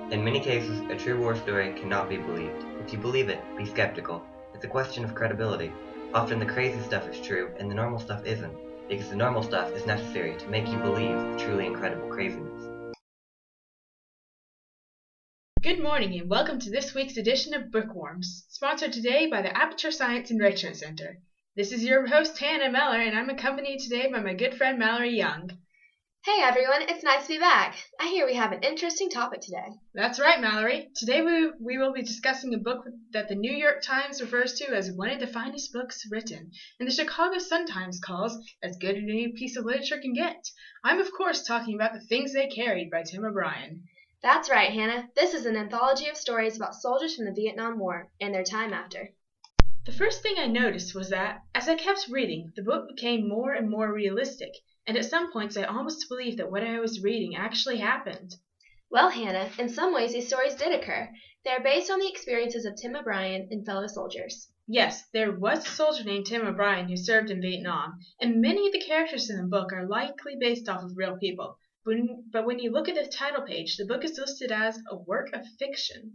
In many cases, a true war story cannot be believed. If you believe it, be skeptical. It's a question of credibility. Often the crazy stuff is true, and the normal stuff isn't, because the normal stuff is necessary to make you believe the truly incredible craziness. Good morning and welcome to this week's edition of Bookworms, sponsored today by the Aperture Science Enrichment Center. This is your host, Hannah Mallory, and I'm accompanied today by my good friend Mallory Young. Hey everyone, it's nice to be back. I hear we have an interesting topic today. That's right, Mallory. Today we will be discussing a book that the New York Times refers to as one of the finest books written, and the Chicago Sun-Times calls as good as any piece of literature can get. I'm of course talking about The Things They Carried by Tim O'Brien. That's right, Hannah. This is an anthology of stories about soldiers from the Vietnam War and their time after. The first thing I noticed was that, as I kept reading, the book became more and more realistic, and at some points I almost believed that what I was reading actually happened. Well, Hannah, in some ways these stories did occur. They are based on the experiences of Tim O'Brien and fellow soldiers. Yes, there was a soldier named Tim O'Brien who served in Vietnam, and many of the characters in the book are likely based off of real people. But when you look at the title page, the book is listed as a work of fiction.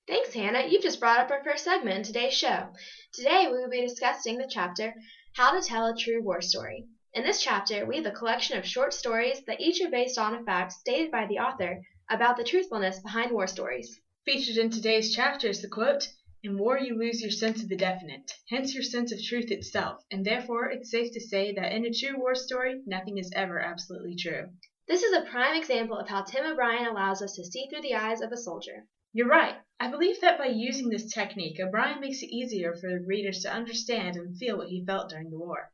Thanks, Hannah. You've just brought up our first segment in today's show. Today we will be discussing the chapter, How to Tell a True War Story. In this chapter, we have a collection of short stories that each are based on a fact stated by the author about the truthfulness behind war stories. Featured in today's chapter is the quote, "In war you lose your sense of the definite, hence your sense of truth itself, and therefore it's safe to say that in a true war story, nothing is ever absolutely true." This is a prime example of how Tim O'Brien allows us to see through the eyes of a soldier. You're right. I believe that by using this technique, O'Brien makes it easier for the readers to understand and feel what he felt during the war.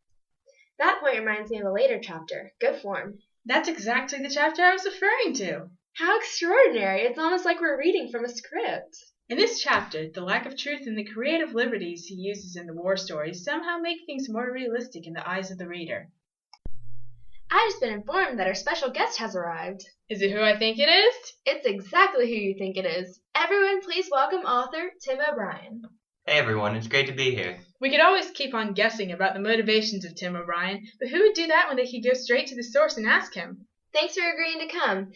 That point reminds me of a later chapter, Good Form. That's exactly the chapter I was referring to. How extraordinary! It's almost like we're reading from a script. In this chapter, the lack of truth and the creative liberties he uses in the war stories somehow make things more realistic in the eyes of the reader. I've just been informed that our special guest has arrived. Is it who I think it is? It's exactly who you think it is. Everyone, please welcome author Tim O'Brien. Hey everyone, it's great to be here. We could always keep on guessing about the motivations of Tim O'Brien, but who would do that when they could go straight to the source and ask him? Thanks for agreeing to come.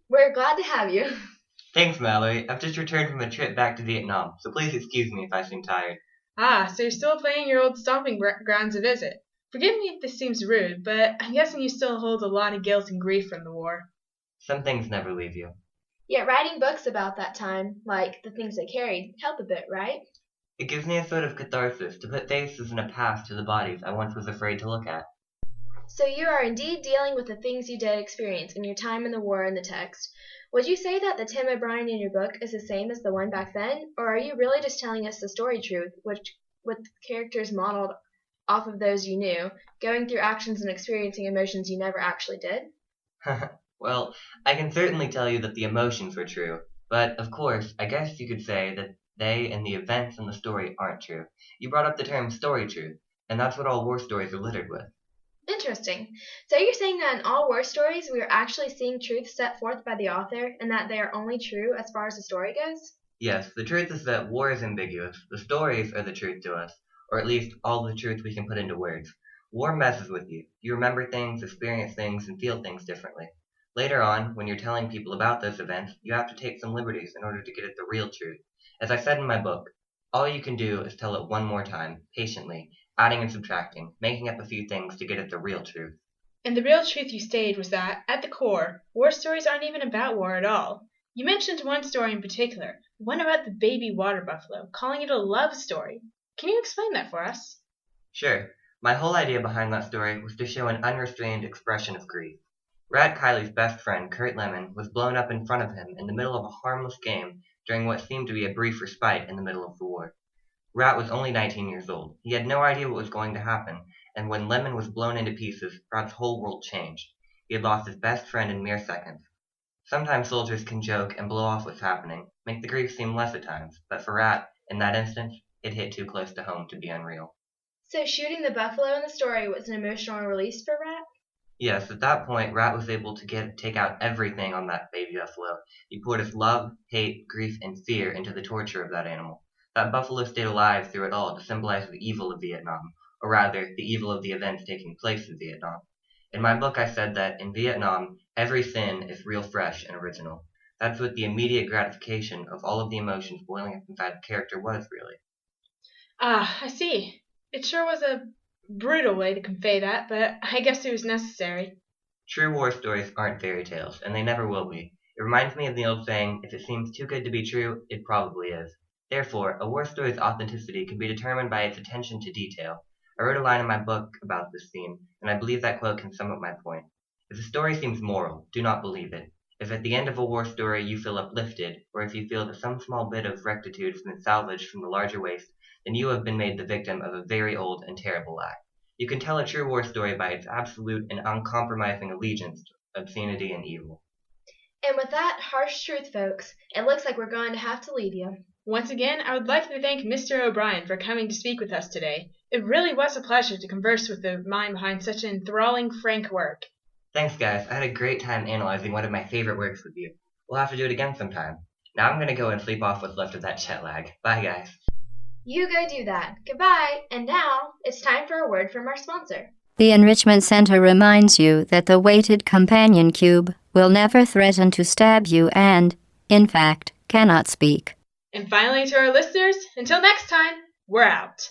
We're glad to have you. Thanks, Mallory. I've just returned from a trip back to Vietnam, so please excuse me if I seem tired. Ah, so you're still paying your old stomping grounds a visit. Forgive me if this seems rude, but I'm guessing you still hold a lot of guilt and grief from the war. Some things never leave you. Yet writing books about that time, like The Things They Carried, help a bit, right? It gives me a sort of catharsis to put faces and a past to the bodies I once was afraid to look at. So you are indeed dealing with the things you did experience in your time in the war in the text. Would you say that the Tim O'Brien in your book is the same as the one back then, or are you really just telling us the story truth, with characters modeled off of those you knew, going through actions and experiencing emotions you never actually did? Well, I can certainly tell you that the emotions were true, but of course, I guess you could say that they and the events in the story aren't true. You brought up the term story truth, and that's what all war stories are littered with. Interesting. So you're saying that in all war stories we are actually seeing truth set forth by the author, and that they are only true as far as the story goes? Yes, the truth is that war is ambiguous. The stories are the truth to us, or at least all the truth we can put into words. War messes with you. You remember things, experience things, and feel things differently. Later on, when you're telling people about those events, you have to take some liberties in order to get at the real truth. As I said in my book, all you can do is tell it one more time, patiently, adding and subtracting, making up a few things to get at the real truth. And the real truth you stated was that, at the core, war stories aren't even about war at all. You mentioned one story in particular, one about the baby water buffalo, calling it a love story. Can you explain that for us? Sure. My whole idea behind that story was to show an unrestrained expression of grief. Rat Kiley's best friend, Kurt Lemon, was blown up in front of him in the middle of a harmless game during what seemed to be a brief respite in the middle of the war. Rat was only 19 years old. He had no idea what was going to happen, and when Lemon was blown into pieces, Rat's whole world changed. He had lost his best friend in mere seconds. Sometimes soldiers can joke and blow off what's happening, make the grief seem less at times, but for Rat, in that instance, it hit too close to home to be unreal. So shooting the buffalo in the story was an emotional release for Rat? Yes, at that point, Rat was able to take out everything on that baby buffalo. He poured his love, hate, grief, and fear into the torture of that animal. That buffalo stayed alive through it all to symbolize the evil of Vietnam, or rather, the evil of the events taking place in Vietnam. In my book, I said that in Vietnam, every sin is real fresh and original. That's what the immediate gratification of all of the emotions boiling up inside the character was, really. Ah, I see. It sure was a brutal way to convey that, but I guess it was necessary. True war stories aren't fairy tales, and they never will be. It reminds me of the old saying, if it seems too good to be true, it probably is. Therefore, a war story's authenticity can be determined by its attention to detail. I wrote a line in my book about this theme, and I believe that quote can sum up my point. If a story seems moral, do not believe it. If at the end of a war story you feel uplifted, or if you feel that some small bit of rectitude has been salvaged from the larger waste, then you have been made the victim of a very old and terrible lie. You can tell a true war story by its absolute and uncompromising allegiance to obscenity and evil. And with that harsh truth, folks, it looks like we're going to have to leave you. Once again, I would like to thank Mr. O'Brien for coming to speak with us today. It really was a pleasure to converse with the mind behind such an enthralling, frank work. Thanks, guys. I had a great time analyzing one of my favorite works with you. We'll have to do it again sometime. Now I'm going to go and sleep off what's left of that jet lag. Bye, guys. You go do that. Goodbye. And now it's time for a word from our sponsor. The Enrichment Center reminds you that the weighted companion cube will never threaten to stab you and, in fact, cannot speak. And finally, to our listeners, until next time, we're out.